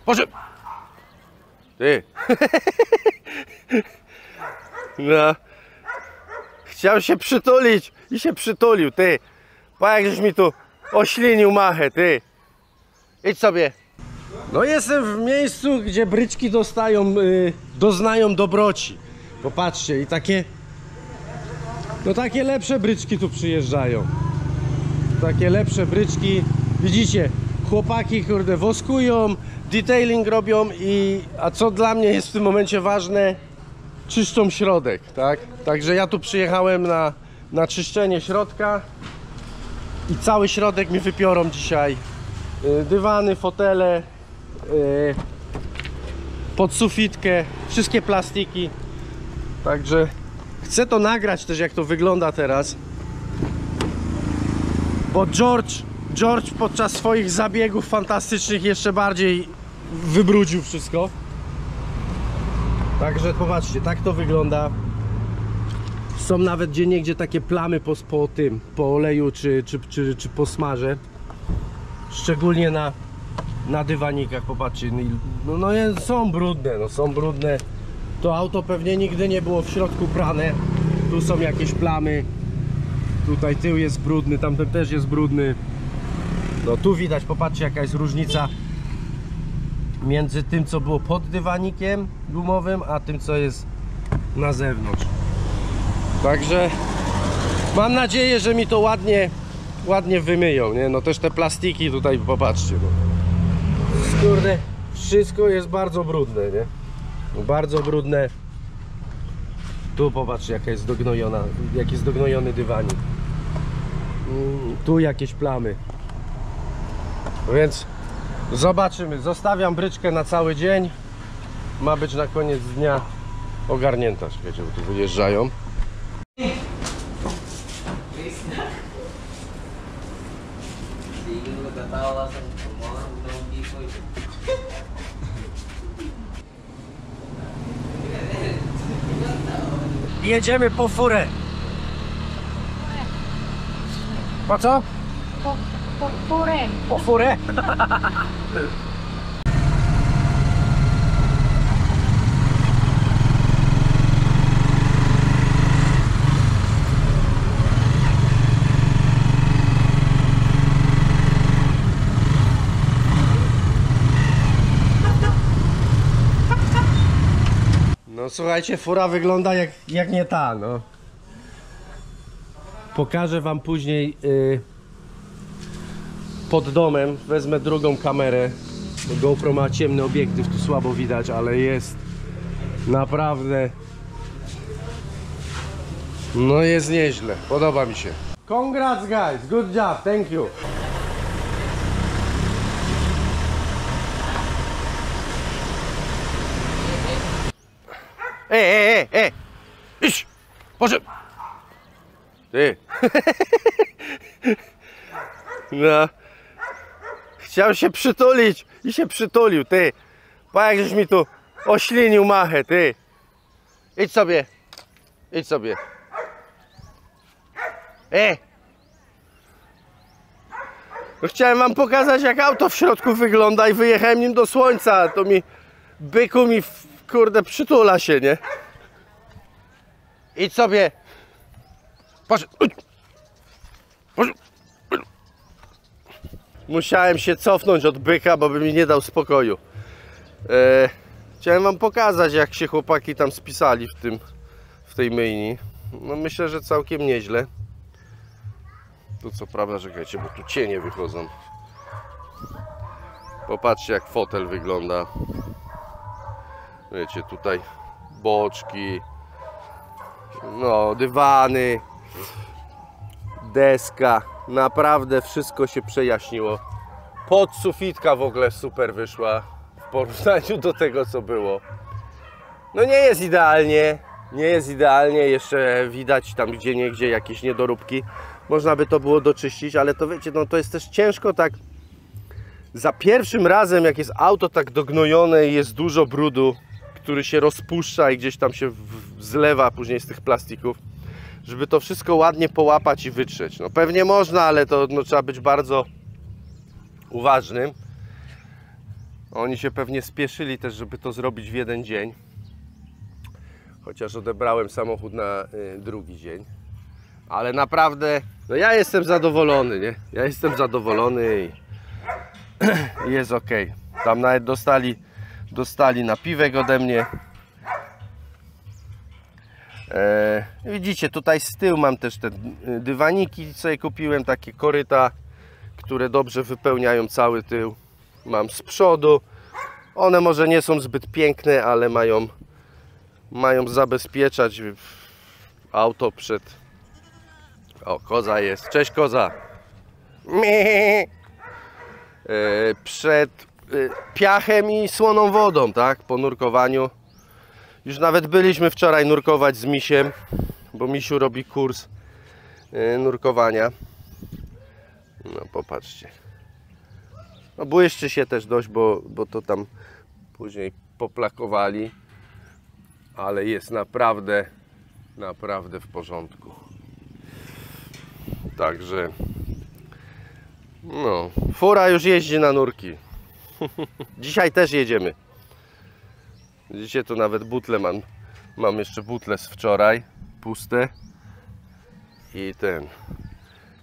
Poszedł! Ty! No. Chciał się przytulić i się przytulił, ty! Pa, jakżeś mi tu oślinił machę, ty! Idź sobie! No jestem w miejscu, gdzie bryczki doznają dobroci. Popatrzcie, i takie... No takie lepsze bryczki tu przyjeżdżają. Takie lepsze bryczki. Widzicie, chłopaki kurde woskują, detailing robią a co dla mnie jest w tym momencie ważne, czyszczą środek, tak? Także ja tu przyjechałem na czyszczenie środka i cały środek mi wypiorą dzisiaj. Dywany, fotele, pod sufitkę, wszystkie plastiki. Także chcę to nagrać też, jak to wygląda teraz, bo George podczas swoich zabiegów fantastycznych jeszcze bardziej wybrudził wszystko. Także popatrzcie, tak to wygląda. Są nawet gdzieniegdzie takie plamy po oleju czy po smarze. Szczególnie na dywanikach, popatrzcie. No są brudne. To auto pewnie nigdy nie było w środku prane. Tu są jakieś plamy. Tutaj tył jest brudny, tamten też jest brudny. No tu widać, popatrzcie jaka jest różnica między tym, co było pod dywanikiem gumowym, a tym, co jest na zewnątrz. Także mam nadzieję, że mi to ładnie wymyją, nie? No też te plastiki tutaj, popatrzcie, no. Kurde, wszystko jest bardzo brudne, nie? Bardzo brudne. Tu popatrzcie, jaka jest dognojona, jaki jest dognojony dywanik. Tu jakieś plamy. Więc zobaczymy. Zostawiam bryczkę na cały dzień. Ma być na koniec dnia ogarnięta. Czekajcie, bo tu wyjeżdżają. Jedziemy po furę. Po co? Po furę. Po furę? No słuchajcie, fura wygląda jak nie ta, no. Pokażę wam później pod domem, wezmę drugą kamerę. GoPro ma ciemny obiektyw, tu słabo widać, ale jest naprawdę, no jest nieźle, podoba mi się. Congrats guys, good job, thank you. Ej! Iść! Poszedł! Ty! No. Chciał się przytulić i się przytulił, ty! Pa, jakżeś mi tu oślinił machę, ty! Idź sobie! Idź sobie! No chciałem wam pokazać, jak auto w środku wygląda i wyjechałem nim do słońca, to byku mi kurde przytula się, nie? Idź sobie! Poszedł! Musiałem się cofnąć od byka, bo by mi nie dał spokoju. Chciałem wam pokazać, jak się chłopaki tam spisali w tej myjni. No myślę, że całkiem nieźle. Tu co prawda, czekajcie, bo tu cienie wychodzą. Popatrzcie, jak fotel wygląda. Wiecie, tutaj boczki, no dywany, deska, naprawdę wszystko się przejaśniło. Podsufitka w ogóle super wyszła w porównaniu do tego, co było. No nie jest idealnie, jeszcze widać tam gdzieniegdzie jakieś niedoróbki. Można by to było doczyścić, ale to wiecie, no to jest też ciężko tak za pierwszym razem, jak jest auto tak dognojone i jest dużo brudu, który się rozpuszcza i gdzieś tam się zlewa później z tych plastików, żeby to wszystko ładnie połapać i wytrzeć. No pewnie można, ale to no, trzeba być bardzo uważnym. Oni się pewnie spieszyli też, żeby to zrobić w jeden dzień. Chociaż odebrałem samochód na drugi dzień. Ale naprawdę, no ja jestem zadowolony, nie? Ja jestem zadowolony i jest ok. Tam nawet dostali napiwek ode mnie. Widzicie, tutaj z tyłu mam też te dywaniki, co je kupiłem, takie koryta, które dobrze wypełniają cały tył. Mam z przodu. One może nie są zbyt piękne, ale mają zabezpieczać auto przed... O, koza jest. Cześć, koza. Przed piachem i słoną wodą, tak? Po nurkowaniu. Już nawet byliśmy wczoraj nurkować z Misiem, bo Misiu robi kurs nurkowania. No popatrzcie. No błyszczy się też dość, bo to tam później poplakowali. Ale jest naprawdę w porządku. Także no, fura już jeździ na nurki. Dzisiaj też jedziemy. Widzicie, tu nawet butle mam jeszcze butle z wczoraj, puste.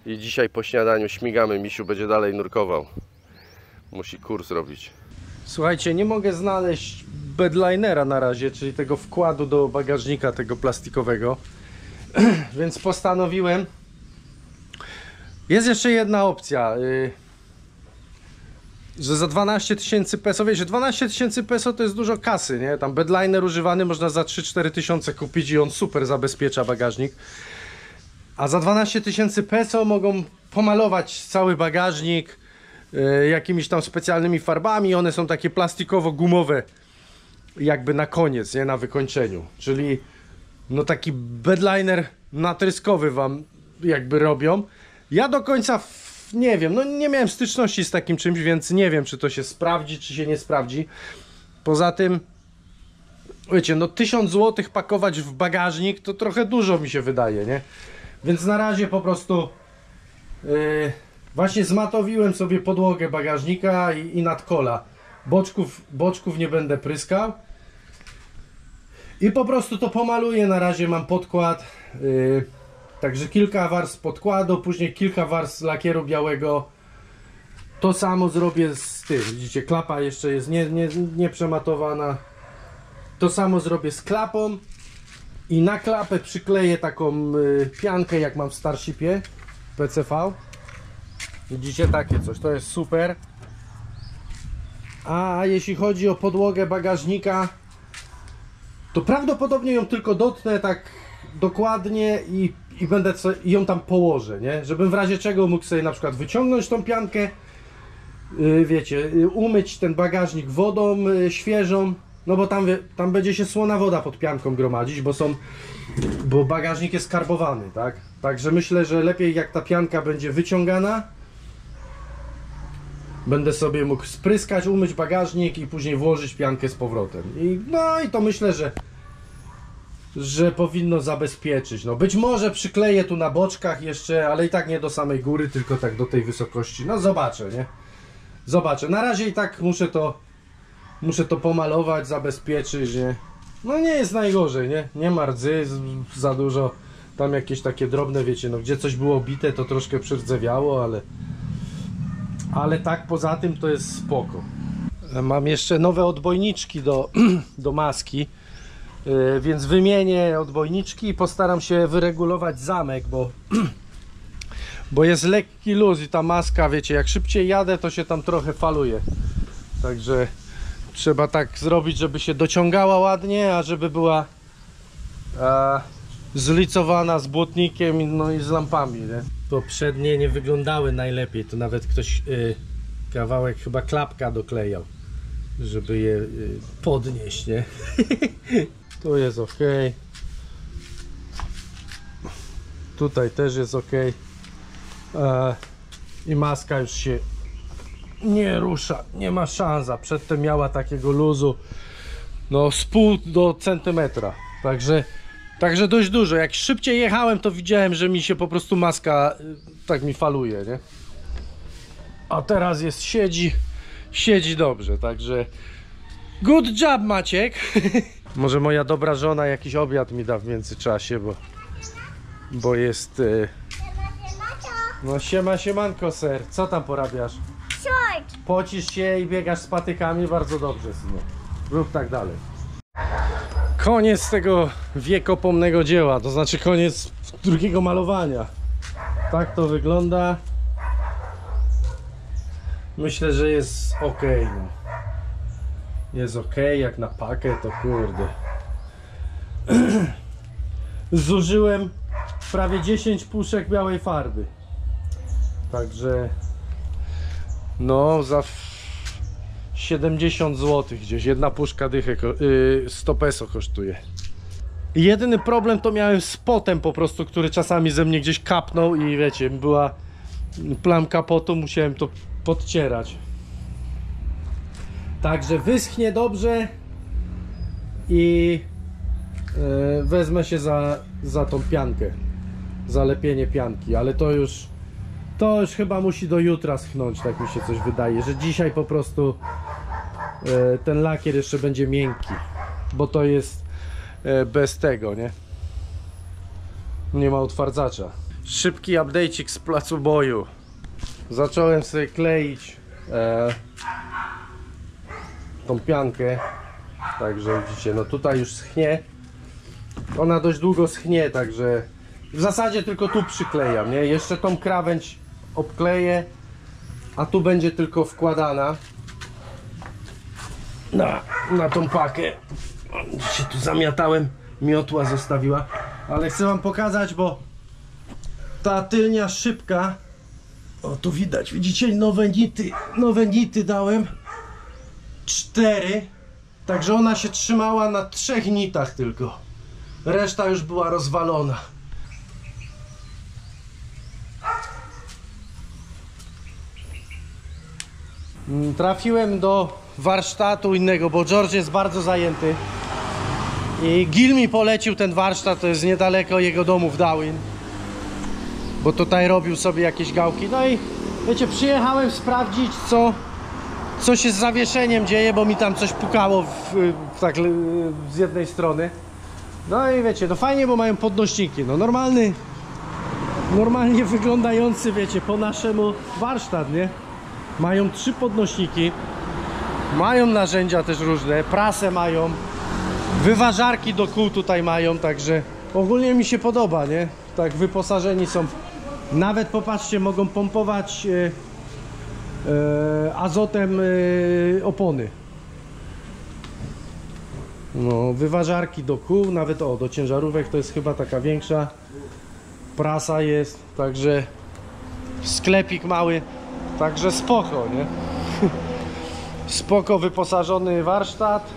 I dzisiaj po śniadaniu śmigamy, Misiu będzie dalej nurkował. Musi kurs robić. Słuchajcie, nie mogę znaleźć bedlinera na razie, czyli tego wkładu do bagażnika tego plastikowego. Więc postanowiłem. Jest jeszcze jedna opcja. Że za 12 tysięcy peso, wiecie, 12 tysięcy peso to jest dużo kasy, nie? Tam bedliner używany można za 3-4 tysiące kupić i on super zabezpiecza bagażnik. A za 12 tysięcy peso mogą pomalować cały bagażnik jakimiś tam specjalnymi farbami. One są takie plastikowo-gumowe jakby na koniec, nie? Na wykończeniu. Czyli no taki bedliner natryskowy wam jakby robią. Ja do końca nie wiem, no nie miałem styczności z takim czymś, więc nie wiem, czy to się sprawdzi, czy się nie sprawdzi. Poza tym, wiecie, no 1000 zł pakować w bagażnik to trochę dużo mi się wydaje, nie? Więc na razie po prostu właśnie zmatowiłem sobie podłogę bagażnika i nadkola. Boczków nie będę pryskał. I po prostu to pomaluję, na razie mam podkład. Także kilka warstw podkładu, później kilka warstw lakieru białego. To samo zrobię z tym. Widzicie, klapa jeszcze jest nie przematowana. To samo zrobię z klapą. I na klapę przykleję taką piankę, jak mam w Starshipie PCV. Widzicie, takie coś. To jest super. A jeśli chodzi o podłogę bagażnika, to prawdopodobnie ją tylko dotknę tak dokładnie i będę ją tam położę, nie? Żebym w razie czego mógł sobie na przykład wyciągnąć tą piankę, wiecie, umyć ten bagażnik wodą świeżą, no bo tam będzie się słona woda pod pianką gromadzić, bo bagażnik jest skarbowany, tak? Także myślę, że lepiej jak ta pianka będzie wyciągana, będę sobie mógł spryskać, umyć bagażnik i później włożyć piankę z powrotem. No i to myślę, że powinno zabezpieczyć. No być może przykleję tu na boczkach jeszcze, ale i tak nie do samej góry, tylko tak do tej wysokości. No zobaczę, nie? Zobaczę. Na razie i tak muszę to pomalować, zabezpieczyć, nie? No nie jest najgorzej, nie? Nie ma rdzy za dużo. Tam jakieś takie drobne, wiecie, no gdzie coś było bite, to troszkę przerdzewiało, ale tak poza tym to jest spoko. Mam jeszcze nowe odbojniczki do maski. Więc wymienię odbojniczki i postaram się wyregulować zamek, bo jest lekki luz i ta maska, wiecie, jak szybciej jadę, to się tam trochę faluje. Także trzeba tak zrobić, żeby się dociągała ładnie, a żeby była zlicowana z błotnikiem, no i z lampami, nie? Poprzednie nie wyglądały najlepiej, to nawet ktoś kawałek chyba klapka doklejał, żeby je podnieść, nie? Tu jest ok. Tutaj też jest ok. I maska już się nie rusza. Nie ma szans. Przedtem miała takiego luzu no z pół do centymetra. Także dość dużo. Jak szybciej jechałem, to widziałem, że mi się po prostu maska tak mi faluje, nie? A teraz siedzi siedzi dobrze, także good job, Maciek. Może moja dobra żona jakiś obiad mi da w międzyczasie, bo jest... No siemanko, ser. Co tam porabiasz? Pocisz się i biegasz z patykami, bardzo dobrze, synu. Rób tak dalej. Koniec tego wiekopomnego dzieła, to znaczy koniec drugiego malowania. Tak to wygląda. Myślę, że jest ok. No. Jest ok, jak na pakę, to kurde. Zużyłem prawie 10 puszek białej farby. Także no za 70 zł gdzieś. Jedna puszka dychę 100 peso kosztuje. Jedyny problem to miałem z potem po prostu, który czasami ze mnie gdzieś kapnął i wiecie, była plamka potu, musiałem to podcierać. Także wyschnie dobrze i wezmę się za tą piankę, za lepienie pianki, ale to już chyba musi do jutra schnąć, tak mi się coś wydaje, że dzisiaj po prostu ten lakier jeszcze będzie miękki, bo to jest bez tego, nie ma utwardzacza. Szybki update'ik z placu boju. Zacząłem sobie kleić tą piankę, także widzicie, no tutaj już schnie, ona dość długo schnie, także w zasadzie tylko tu przyklejam, nie? Jeszcze tą krawędź obkleję, a tu będzie tylko wkładana na tą pakę. Się tu zamiatałem, miotła zostawiła, ale chcę wam pokazać, bo ta tylnia szybka, o tu widać, widzicie, nowe nity dałem, 4, także ona się trzymała na 3 nitach tylko, reszta już była rozwalona. Trafiłem do warsztatu innego, bo George jest bardzo zajęty i Gil mi polecił ten warsztat, to jest niedaleko jego domu w Darwin, bo tutaj robił sobie jakieś gałki. No i wiecie, przyjechałem sprawdzić, co się z zawieszeniem dzieje, bo mi tam coś pukało tak z jednej strony. No i wiecie, no fajnie, bo mają podnośniki, no normalnie wyglądający, wiecie, po naszemu warsztat, nie? Mają 3 podnośniki, mają narzędzia też różne, prasę mają, wyważarki do kół tutaj mają, także ogólnie mi się podoba, nie? Tak wyposażeni są, nawet popatrzcie, mogą pompować azotem opony. No, wyważarki do kół, nawet do ciężarówek, to jest chyba taka większa, prasa jest, także sklepik mały. Także spoko, nie? Spoko wyposażony warsztat.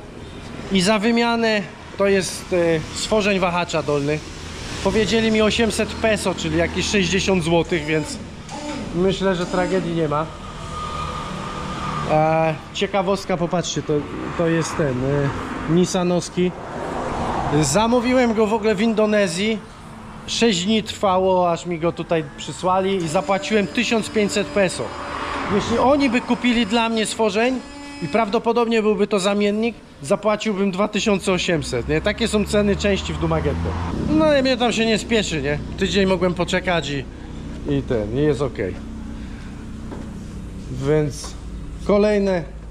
I za wymianę to jest stworzeń wahacza dolnych. Powiedzieli mi 800 peso, czyli jakieś 60 zł, więc myślę, że tragedii nie ma. Ciekawostka, popatrzcie, to jest ten nissanowski. Zamówiłem go w ogóle w Indonezji. 6 dni trwało, aż mi go tutaj przysłali i zapłaciłem 1500 peso. Jeśli oni by kupili dla mnie stworzeń i prawdopodobnie byłby to zamiennik, zapłaciłbym 2800, nie? Takie są ceny części w Dumagetto. No i mnie tam się nie spieszy, nie? Tydzień mogłem poczekać i jest ok. Więc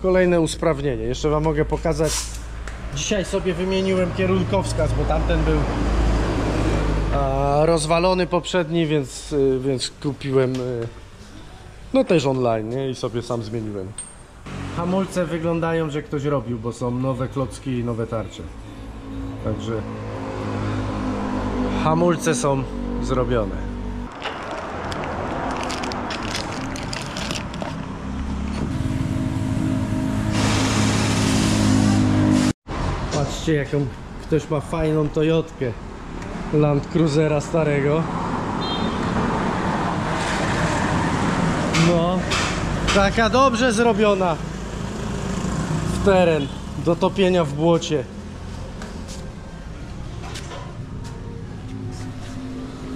kolejne usprawnienie. Jeszcze wam mogę pokazać. Dzisiaj sobie wymieniłem kierunkowskaz, bo tamten był rozwalony poprzedni, więc kupiłem no też online, nie? I sobie sam zmieniłem. Hamulce wyglądają, że ktoś robił, bo są nowe klocki i nowe tarcze. Także hamulce są zrobione. Patrzcie, jaką ktoś ma fajną Toyotkę Land Cruisera starego. No, taka dobrze zrobiona w teren do topienia w błocie.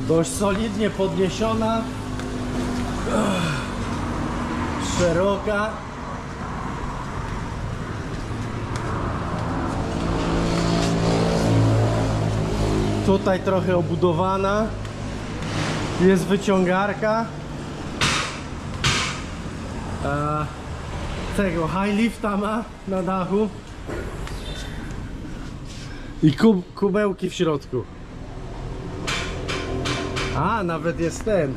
Dość solidnie podniesiona, szeroka. Tutaj trochę obudowana. Jest wyciągarka. Tego high lifta ma na dachu. I kubełki w środku. A, nawet jest ten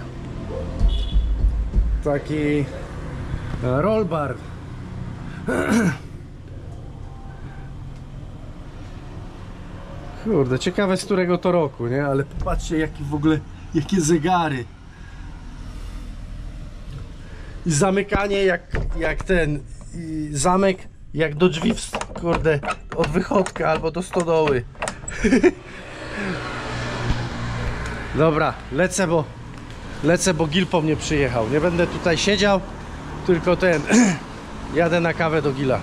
taki roll bar. Kurde, ciekawe z którego to roku, nie? Ale popatrzcie jakie w ogóle, jakie zegary. I zamykanie jak ten i zamek jak do drzwi kurde, od wychodka albo do stodoły. Dobra, lecę, bo Gil po mnie przyjechał. Nie będę tutaj siedział, tylko jadę na kawę do Gila.